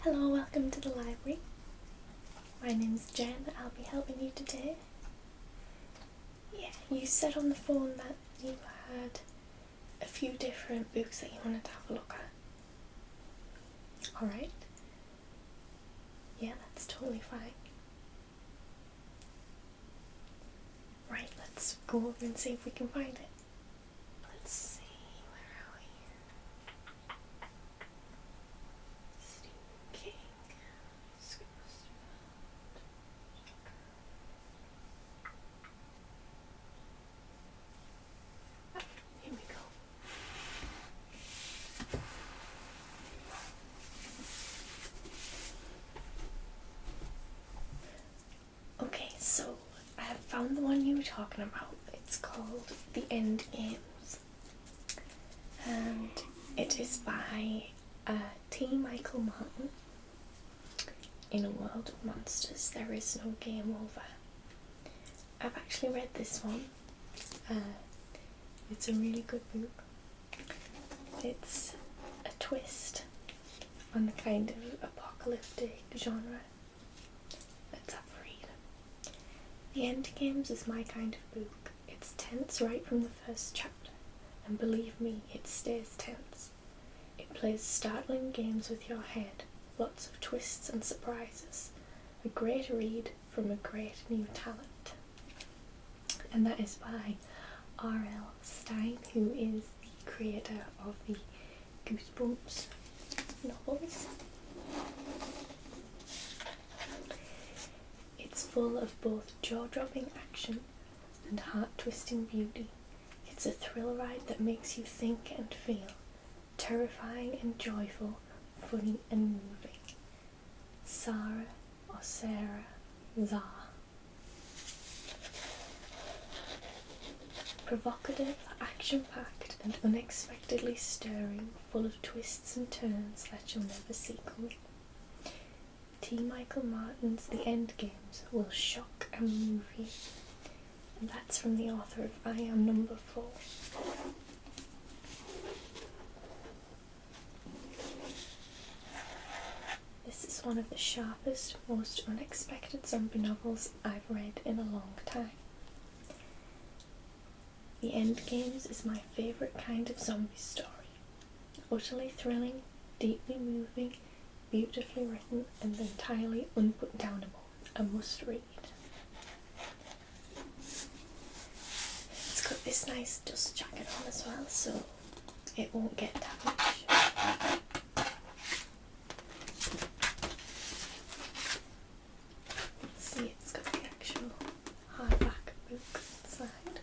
Hello, welcome to the library. My name's Jen, I'll be helping you today. Yeah, you said on the phone that you had a few different books that you wanted to have a look at. Alright. Yeah, that's totally fine. Right, let's go over and see if we can find it. Let's see, where are we? Stephen King. Here we go. Okay, so I have found the one you were talking about. It's called The End Games, and it is by T. Michael Martin. In a world of monsters, there is no game over. I've actually read this one. It's a really good book. It's a twist on the kind of apocalyptic genre. Let's have a read. The End Games is my kind of book. It's tense right from the first chapter, and believe me, it stays tense. It plays startling games with your head, lots of twists and surprises. A great read from a great new talent. And that is by R.L. Stine, who is the creator of the Goosebumps novels. It's full of both jaw-dropping action and heart-twisting beauty. It's a thrill ride that makes you think and feel, terrifying and joyful, funny and moving. Sarah or Sarah Zah. Provocative, action-packed and unexpectedly stirring, full of twists and turns that you'll never see coming. T. Michael Martin's The End Games will shock and move you. And that's from the author of I Am Number 4. This is one of the sharpest, most unexpected zombie novels I've read in a long time. The End Games is my favourite kind of zombie story. Utterly thrilling, deeply moving, beautifully written, and entirely unputdownable. A must read. It's got this nice dust jacket on as well, so it won't get damaged. Let's see, it's got the actual hardback book inside.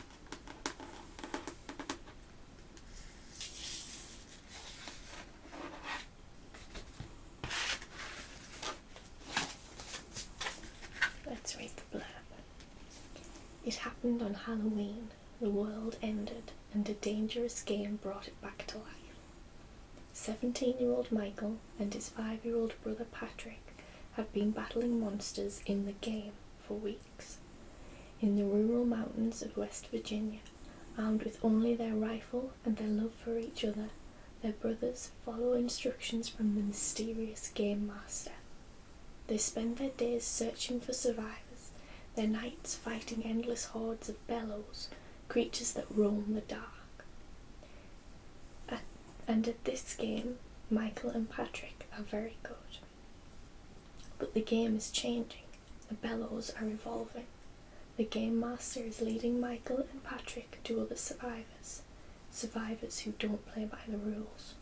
Let's read the blurb. It happened on Halloween. The world ended, and a dangerous game brought it back to life. 17-year-old Michael and his 5-year-old brother Patrick have been battling monsters in the game for weeks. In the rural mountains of West Virginia, armed with only their rifle and their love for each other, their brothers follow instructions from the mysterious game master. They spend their days searching for survivors, their nights fighting endless hordes of bellows, creatures that roam the dark. And at this game, Michael and Patrick are very good. But the game is changing. The bellows are evolving. The game master is leading Michael and Patrick to other survivors. Survivors who don't play by the rules.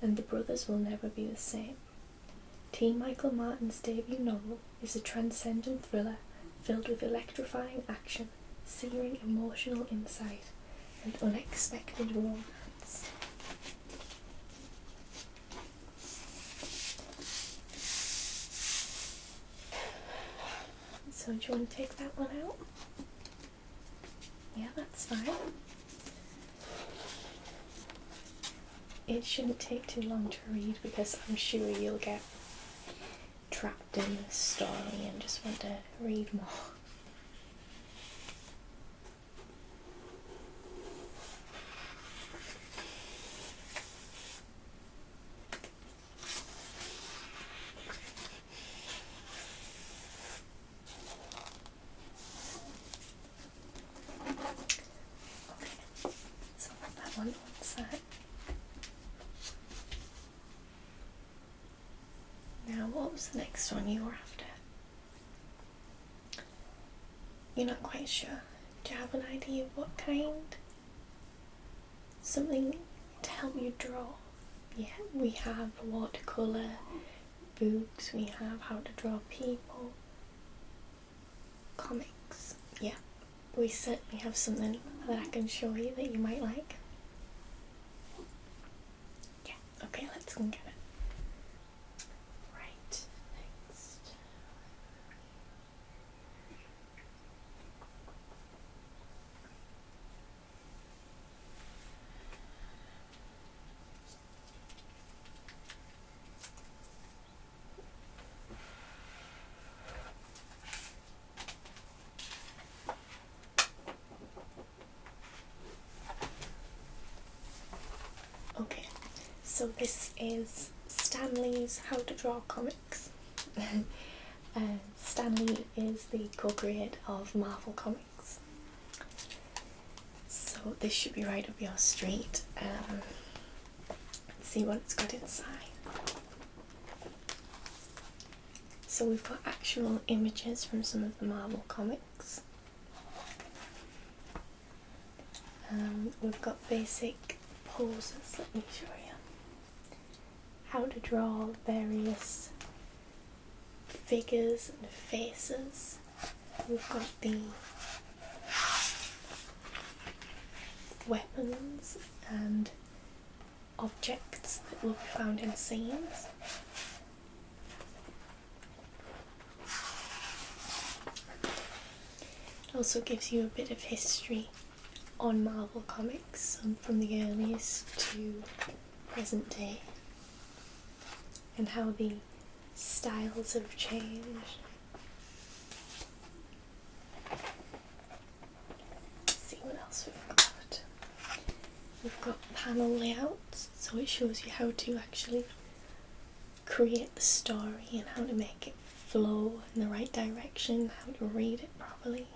And the brothers will never be the same. T. Michael Martin's debut novel is a transcendent thriller filled with electrifying action, searing emotional insight, and unexpected romance. So do you want to take that one out? Yeah, that's fine. It shouldn't take too long to read because I'm sure you'll get trapped in the story and just want to read more. what was the next one you were after? You're not quite sure. Do you have an idea of what kind? Something to help you draw? Yeah, we have watercolour books, we have how to draw people, comics. Yeah, we certainly have something that I can show you that you might like. Yeah, okay, let's go and get it. Right, next. Okay, so this is Stanley's How to Draw Comics. Stanley is the co-creator of Marvel Comics. So this should be right up your street. Let's see what it's got inside. So we've got actual images from some of the Marvel comics. We've got basic poses, let me show you. How to draw various figures and faces. We've got the weapons and objects that will be found in scenes. It also gives you a bit of history on Marvel Comics, from the earliest to present day, and how the styles have changed. Let's see what else we've got. We've got panel layouts, so it shows you how to actually create the story and how to make it flow in the right direction, how to read it properly.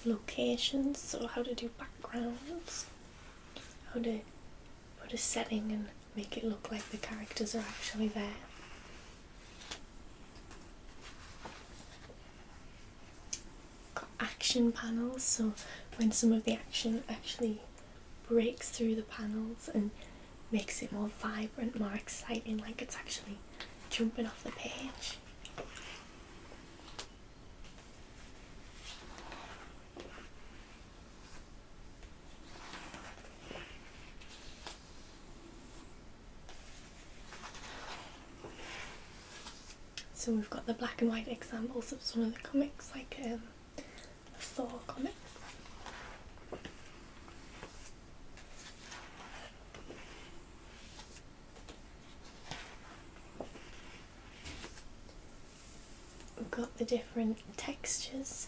Locations, so how to do backgrounds, how to put a setting and make it look like the characters are actually there. Got action panels, so when some of the action actually breaks through the panels and makes it more vibrant, more exciting, like it's actually jumping off the page. So we've got the black and white examples of some of the comics, like the Thor comic. We've got the different textures,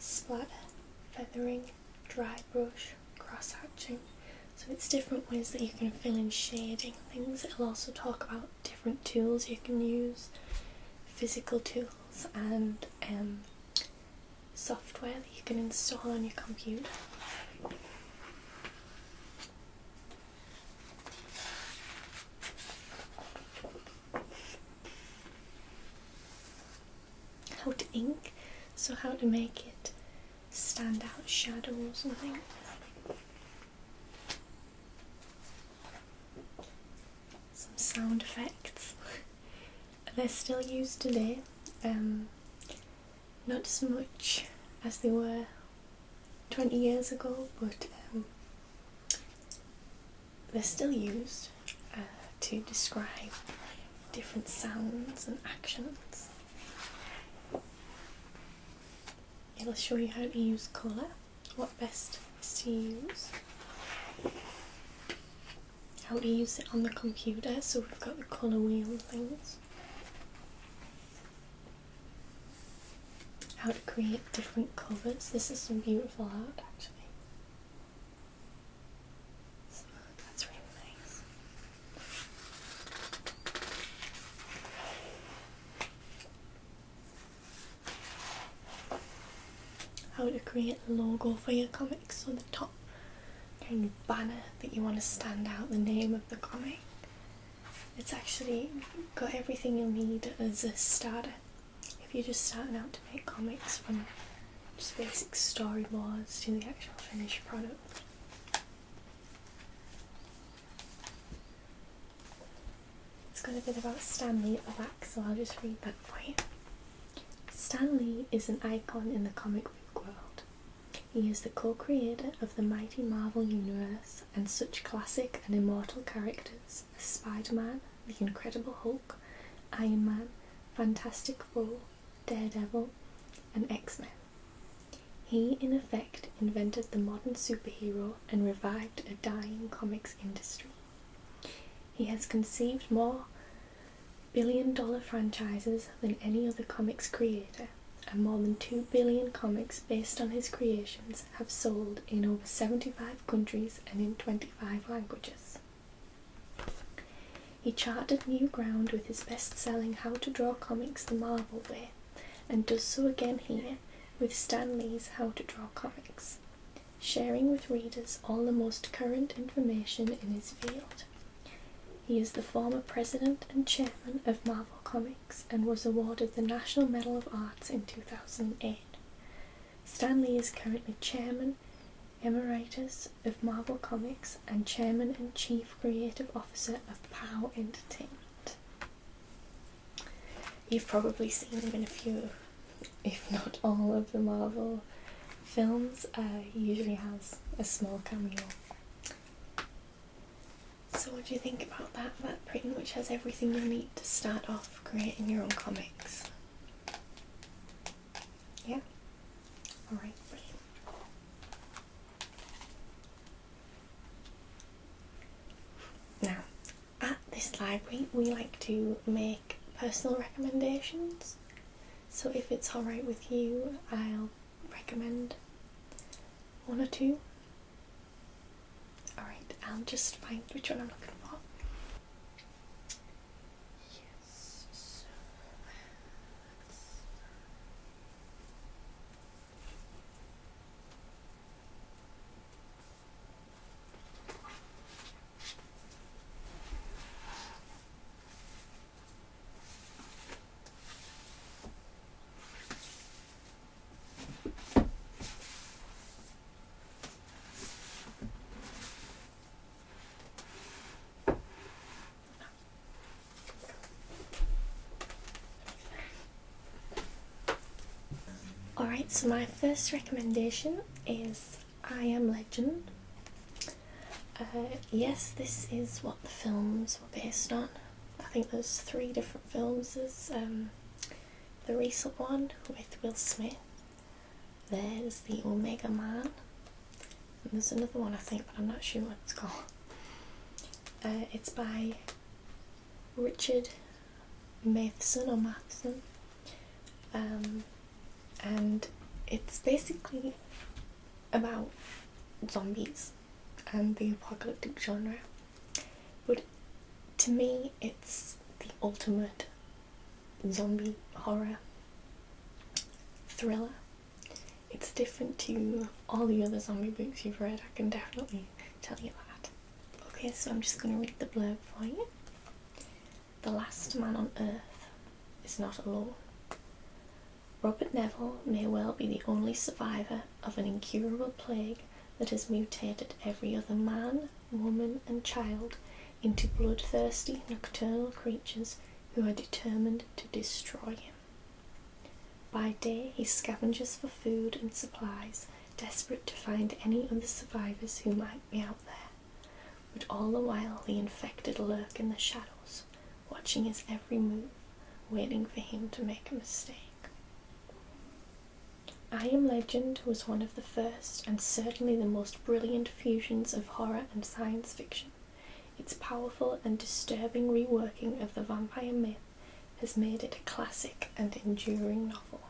splatter, feathering, dry brush, cross hatching. So it's different ways that you can fill in shading things. It'll also talk about different tools you can use, physical tools and software that you can install on your computer. How to ink, so how to make it stand out, shadows and things. Some sound effects. They're still used today, not as much as they were 20 years ago, but they're still used to describe different sounds and actions. It'll show you how to use colour, what best is to use, how to use it on the computer, so we've got the colour wheel and things. How to create different covers. This is some beautiful art actually. So that's really nice. How to create a logo for your comics. So the top kind of banner that you want to stand out the name of the comic. It's actually got everything you'll need as a starter if you're just starting out to make comics, from just basic storyboards to the actual finished product. It's got a bit about Stan Lee at the back, so I'll just read that for you. Stan Lee is an icon in the comic book world. He is the co-creator of the mighty Marvel Universe and such classic and immortal characters as Spider-Man, the Incredible Hulk, Iron Man, Fantastic Four, Daredevil, and X-Men. He, in effect, invented the modern superhero and revived a dying comics industry. He has conceived more billion-dollar franchises than any other comics creator, and more than 2 billion comics based on his creations have sold in over 75 countries and in 25 languages. He charted new ground with his best-selling How to Draw Comics the Marvel Way, and does so again here with Stan Lee's How to Draw Comics, sharing with readers all the most current information in his field. He is the former president and chairman of Marvel Comics and was awarded the National Medal of Arts in 2008. Stan Lee is currently chairman emeritus of Marvel Comics and chairman and chief creative officer of POW Entertainment. You've probably seen him in a few, if not all, of the Marvel films. He usually has a small cameo. So what do you think about that? That pretty much has everything you need to start off creating your own comics. Yeah? Alright, brilliant. Now, at this library we like to make personal recommendations. So if it's alright with you, I'll recommend one or two. Alright, I'll just find which one I'm looking for. Yes, so Alright, so my first recommendation is I Am Legend. Yes, this is what the films were based on. I think there's 3 different films. There's the recent one with Will Smith. There's the Omega Man. And there's another one I think, but I'm not sure what it's called. It's by Richard Matheson. And it's basically about zombies and the apocalyptic genre, but to me it's the ultimate zombie horror thriller. It's different to all the other zombie books you've read, I can definitely tell you that. Okay, so I'm just going to read the blurb for you. The last man on Earth is not alone. Robert Neville may well be the only survivor of an incurable plague that has mutated every other man, woman and child into bloodthirsty nocturnal creatures who are determined to destroy him. By day he scavenges for food and supplies, desperate to find any other survivors who might be out there. But all the while the infected lurk in the shadows, watching his every move, waiting for him to make a mistake. I Am Legend was one of the first and certainly the most brilliant fusions of horror and science fiction. Its powerful and disturbing reworking of the vampire myth has made it a classic and enduring novel.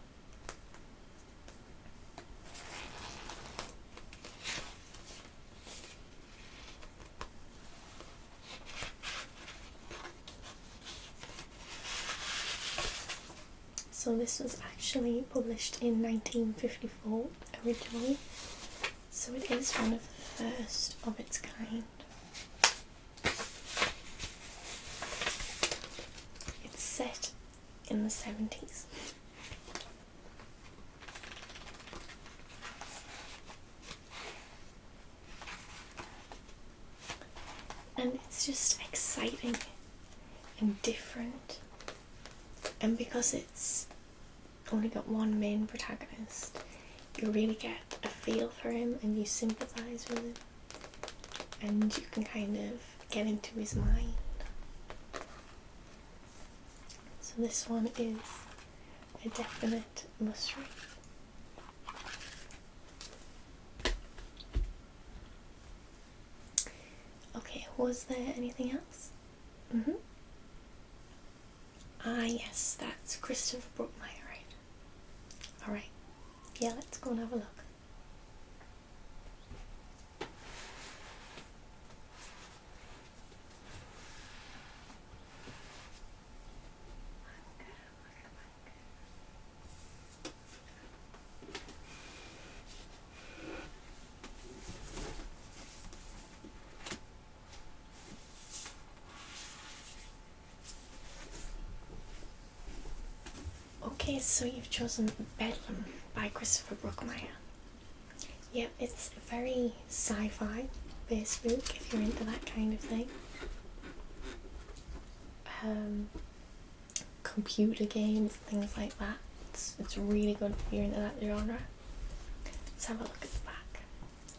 So this was actually published in 1954 originally, so it is one of the first of its kind. It's set in the 70s. And it's just exciting and different. And because it's only got one main protagonist, you really get a feel for him and you sympathise with him. And you can kind of get into his mind. So this one is a definite must read. Okay, was there anything else? Ah yes, that's Christopher Brookmeyer, right? Alright, yeah, let's go and have a look. Okay, so you've chosen Bedlam by Christopher Brookmeyer. Yep, it's a very sci-fi based book if you're into that kind of thing. Computer games, things like that. It's really good if you're into that genre. Let's have a look at the back.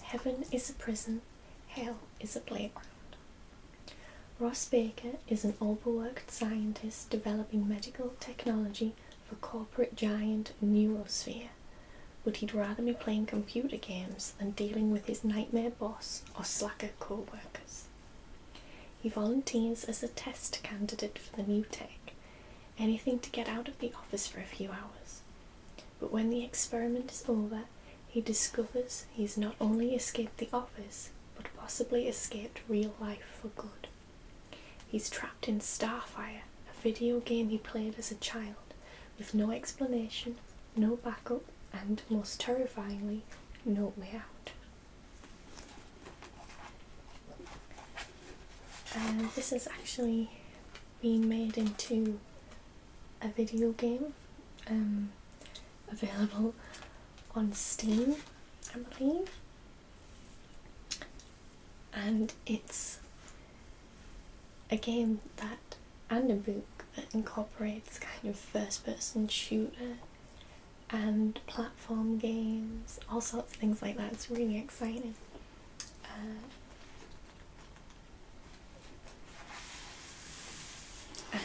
Heaven is a prison, hell is a playground. Ross Baker is an overworked scientist developing medical technology for corporate giant Neurosphere, but he'd rather be playing computer games than dealing with his nightmare boss or slacker co-workers. He volunteers as a test candidate for the new tech, anything to get out of the office for a few hours. But when the experiment is over, he discovers he's not only escaped the office, but possibly escaped real life for good. He's trapped in Starfire, a video game he played as a child, with no explanation, no backup, and, most terrifyingly, no way out. And this is actually being made into a video game, available on Steam, I believe. And it's a game that, and a book that incorporates kind of first-person shooter and platform games, all sorts of things like that. It's really exciting.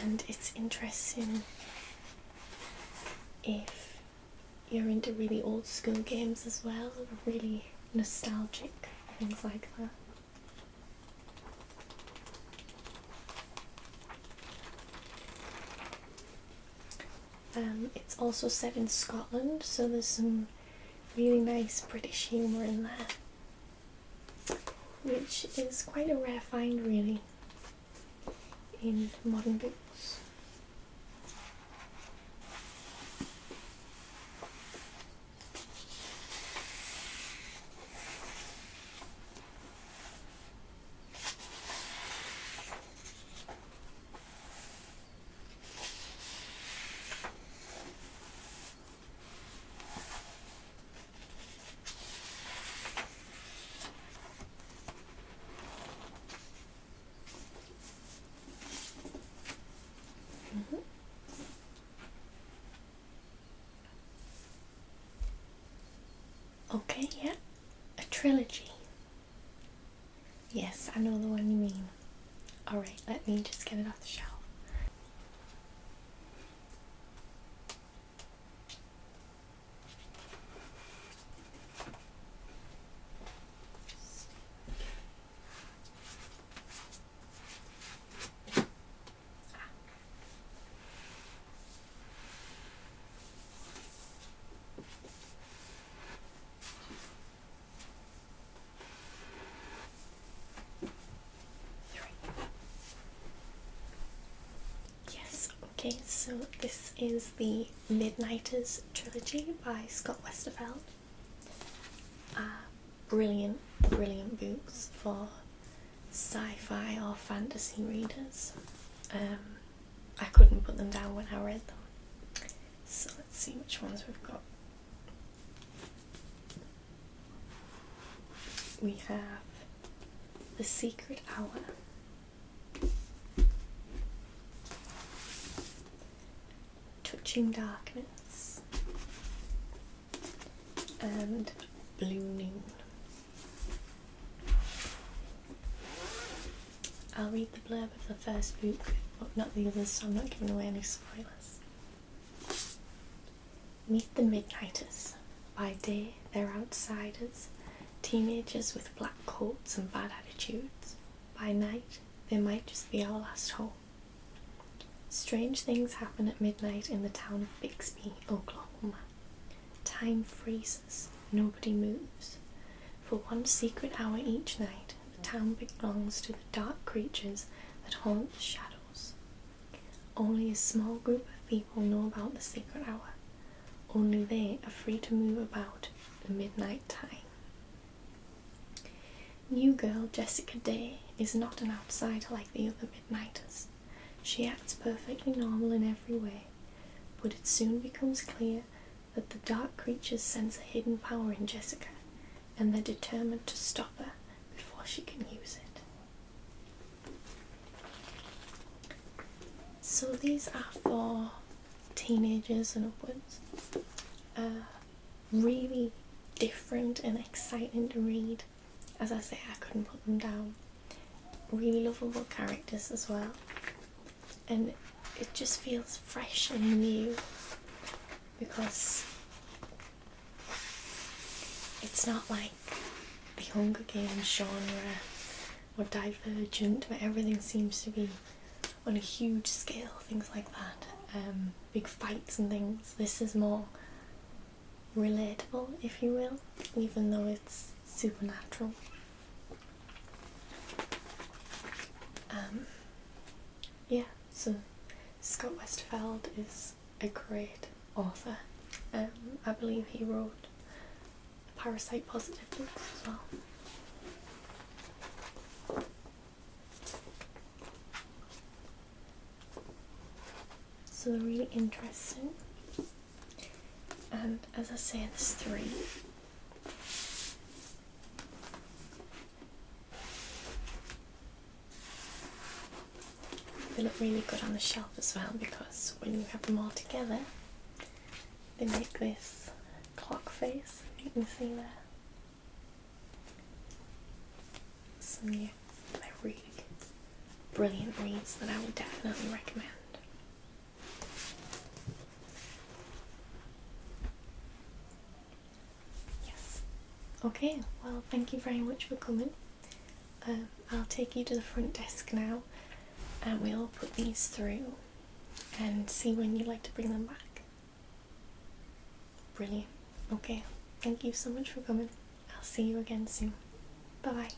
And it's interesting if you're into really old school games as well, really nostalgic, things like that. It's also set in Scotland, so there's some really nice British humour in there, which is quite a rare find really in modern books. Okay, yeah, a trilogy. Yes, I know the one you mean. Alright, let me just get it off the shelf. Okay, so this is the Midnighters trilogy by Scott Westerfeld. brilliant, brilliant books for sci-fi or fantasy readers. I couldn't put them down when I read them. So let's see which ones we've got. We have The Secret Hour, Touching Darkness, and Blue Noon. I'll read the blurb of the first book, but not the others, so I'm not giving away any spoilers. Meet the Midnighters. By day, they're outsiders, teenagers with black coats and bad attitudes. By night, they might just be our last hope. Strange things happen at midnight in the town of Bixby, Oklahoma. Time freezes, nobody moves. For one secret hour each night, the town belongs to the dark creatures that haunt the shadows. Only a small group of people know about the secret hour. Only they are free to move about the midnight time. New girl Jessica Day is not an outsider like the other Midnighters. She acts perfectly normal in every way, but it soon becomes clear that the dark creatures sense a hidden power in Jessica, and they're determined to stop her before she can use it. So these are for teenagers and upwards. Really different and exciting to read. As I say, I couldn't put them down. Really lovable characters as well. And it just feels fresh and new because it's not like the Hunger Games genre or Divergent, where everything seems to be on a huge scale, things like that. Big fights and things. This is more relatable, if you will, even though it's supernatural. Yeah, so Scott Westfeld is a great author. I believe he wrote the Parasite Positive books as well. So they're really interesting. And as I say, there's 3. They look really good on the shelf as well, because when you have them all together, they make this clock face, you can see there. So yeah, they're really brilliant reads that I would definitely recommend. Yes. Okay, well, thank you very much for coming. I'll take you to the front desk now, and we'll put these through and see when you'd like to bring them back. Brilliant. Okay, thank you so much for coming. I'll see you again soon. Bye bye.